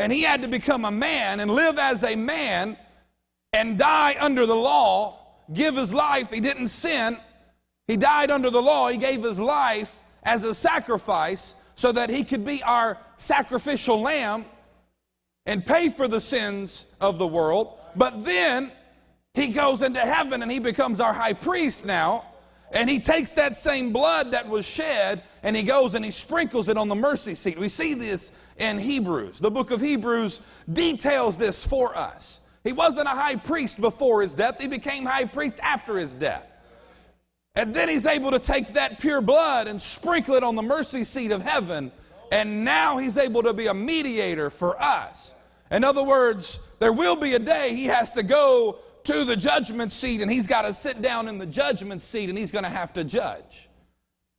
and he had to become a man and live as a man and die under the law, give his life. He didn't sin. He died under the law. He gave his life as a sacrifice so that he could be our sacrificial lamb and pay for the sins of the world. But then he goes into heaven and he becomes our high priest now. And he takes that same blood that was shed and he goes and he sprinkles it on the mercy seat. We see this in Hebrews. The book of Hebrews details this for us. He wasn't a high priest before his death. He became high priest after his death. And then he's able to take that pure blood and sprinkle it on the mercy seat of heaven. And now he's able to be a mediator for us. In other words, there will be a day he has to go to the judgment seat and he's got to sit down in the judgment seat and he's going to have to judge.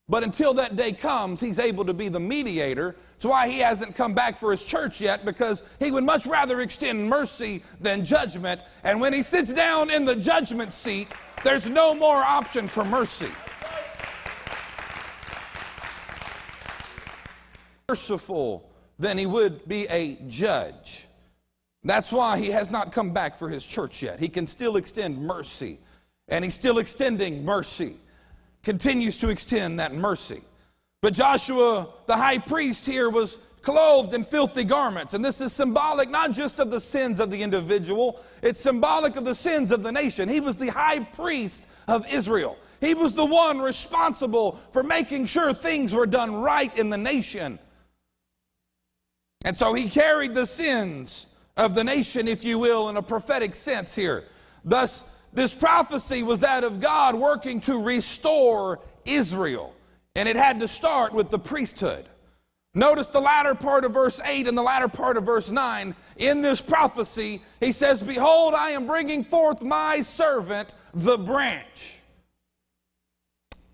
But until that day comes, he's able to be the mediator. That's why he hasn't come back for his church yet, because he would much rather extend mercy than judgment. And when he sits down in the judgment seat, there's no more option for mercy. Merciful than he would be a judge. That's why he has not come back for his church yet. He can still extend mercy. And he's still extending mercy. Continues to extend that mercy. But Joshua, the high priest here, was clothed in filthy garments. And this is symbolic not just of the sins of the individual. It's symbolic of the sins of the nation. He was the high priest of Israel. He was the one responsible for making sure things were done right in the nation. And so he carried the sins of the nation, if you will, in a prophetic sense here. Thus, this prophecy was that of God working to restore Israel. And it had to start with the priesthood. Notice the latter part of verse 8 and the latter part of verse 9. In this prophecy, he says, "Behold, I am bringing forth my servant, the branch."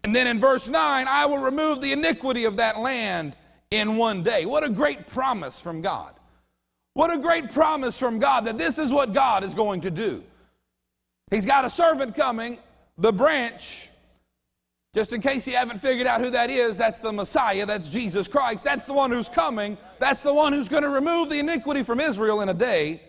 And then in verse 9, "I will remove the iniquity of that land in one day." What a great promise from God. What a great promise from God that this is what God is going to do. He's got a servant coming, the branch. Just in case you haven't figured out who that is, that's the Messiah, that's Jesus Christ. That's the one who's coming. That's the one who's going to remove the iniquity from Israel in a day.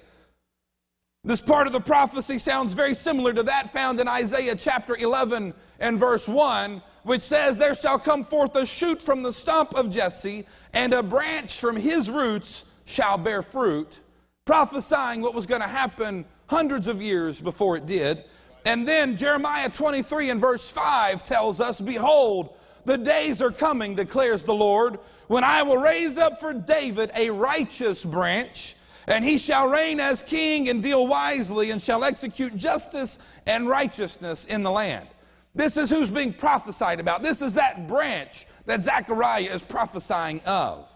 This part of the prophecy sounds very similar to that found in Isaiah chapter 11 and verse 1, which says, "There shall come forth a shoot from the stump of Jesse, and a branch from his roots shall bear fruit," prophesying what was going to happen hundreds of years before it did. And then Jeremiah 23 and verse 5 tells us, "Behold, the days are coming, declares the Lord, when I will raise up for David a righteous branch, and he shall reign as king and deal wisely, and shall execute justice and righteousness in the land." This is who's being prophesied about. This is that branch that Zechariah is prophesying of.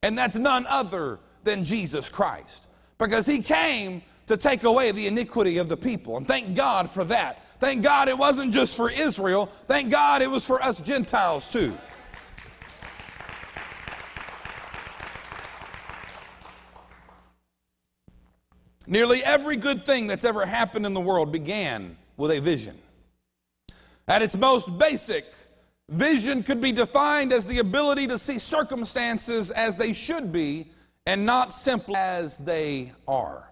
And that's none other than Jesus Christ. Because he came to take away the iniquity of the people. And thank God for that. Thank God it wasn't just for Israel. Thank God it was for us Gentiles too. Nearly every good thing that's ever happened in the world began with a vision. At its most basic, vision could be defined as the ability to see circumstances as they should be and not simply as they are.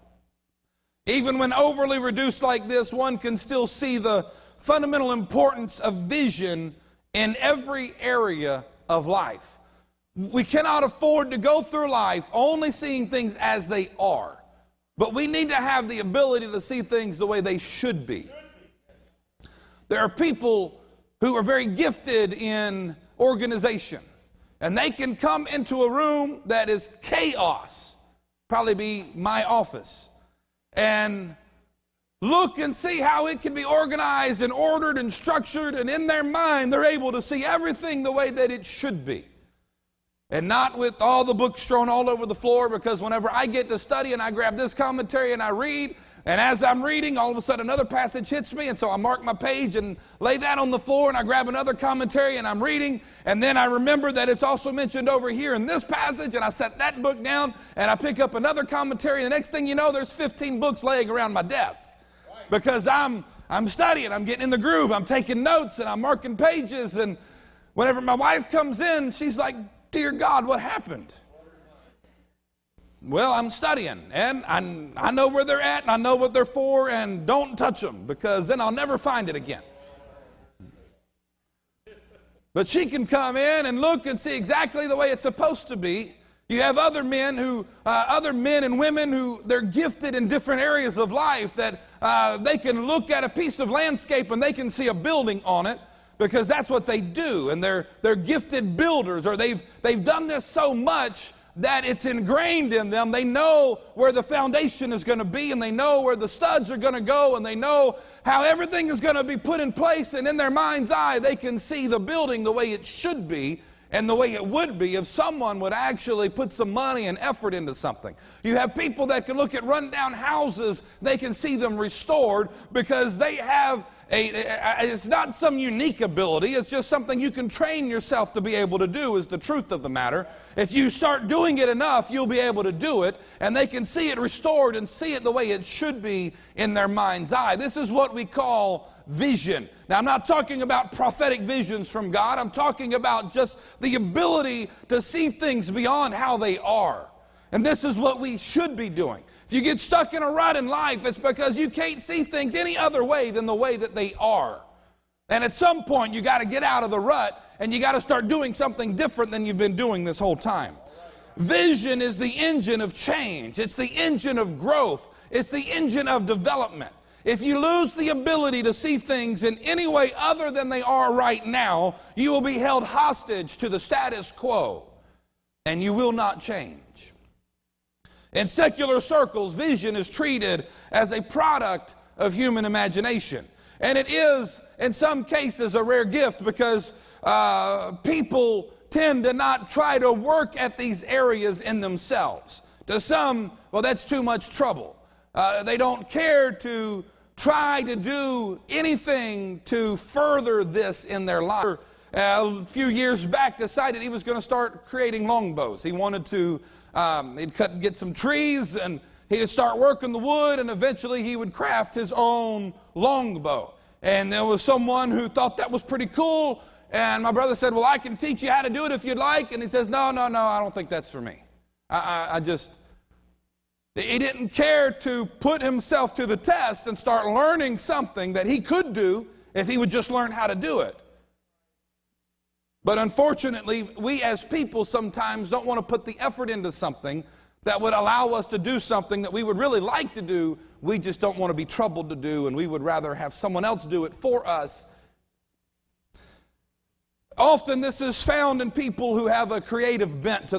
Even when overly reduced like this, one can still see the fundamental importance of vision in every area of life. We cannot afford to go through life only seeing things as they are, but we need to have the ability to see things the way they should be. There are people who are very gifted in organization, and they can come into a room that is chaos, probably be my office, and look and see how it can be organized and ordered and structured, and in their mind they're able to see everything the way that it should be. And not with all the books strewn all over the floor, because whenever I get to study and I grab this commentary and I read, and as I'm reading, all of a sudden another passage hits me, and so I mark my page and lay that on the floor, and I grab another commentary and I'm reading, and then I remember that it's also mentioned over here in this passage, and I set that book down, and I pick up another commentary, and the next thing you know, there's 15 books laying around my desk. Because I'm studying, I'm getting in the groove, I'm taking notes, and I'm marking pages, and whenever my wife comes in, she's like, "Dear God, what happened?" Well, I'm studying, and I know where they're at, and I know what they're for, and don't touch them, because then I'll never find it again. But she can come in and look and see exactly the way it's supposed to be. You have other men and women who they're gifted in different areas of life, that they can look at a piece of landscape and they can see a building on it, because that's what they do, and they're gifted builders, or they've done this so much that it's ingrained in them. They know where the foundation is going to be, and they know where the studs are going to go, and they know how everything is going to be put in place, and in their mind's eye they can see the building the way it should be and the way it would be if someone would actually put some money and effort into something. You have people that can look at rundown houses, they can see them restored, because they have it's not some unique ability, it's just something you can train yourself to be able to do, is the truth of the matter. If you start doing it enough, you'll be able to do it, and they can see it restored and see it the way it should be in their mind's eye. This is what we call vision. Now, I'm not talking about prophetic visions from God. I'm talking about just the ability to see things beyond how they are. And this is what we should be doing. If you get stuck in a rut in life, it's because you can't see things any other way than the way that they are. And at some point, you got to get out of the rut, and you got to start doing something different than you've been doing this whole time. Vision is the engine of change. It's the engine of growth. It's the engine of development. If you lose the ability to see things in any way other than they are right now, you will be held hostage to the status quo, and you will not change. In secular circles, vision is treated as a product of human imagination. And it is, in some cases, a rare gift, because people tend to not try to work at these areas in themselves. To some, well, that's too much trouble. They don't care to try to do anything to further this in their life. A few years back, decided he was going to start creating longbows. He wanted to get some trees, and he would start working the wood, and eventually he would craft his own longbow. And there was someone who thought that was pretty cool, and my brother said, well, I can teach you how to do it if you'd like. And he says, no, I don't think that's for me. He didn't care to put himself to the test and start learning something that he could do if he would just learn how to do it. But unfortunately, we as people sometimes don't want to put the effort into something that would allow us to do something that we would really like to do. We just don't want to be troubled to do, and we would rather have someone else do it for us. Often this is found in people who have a creative bent to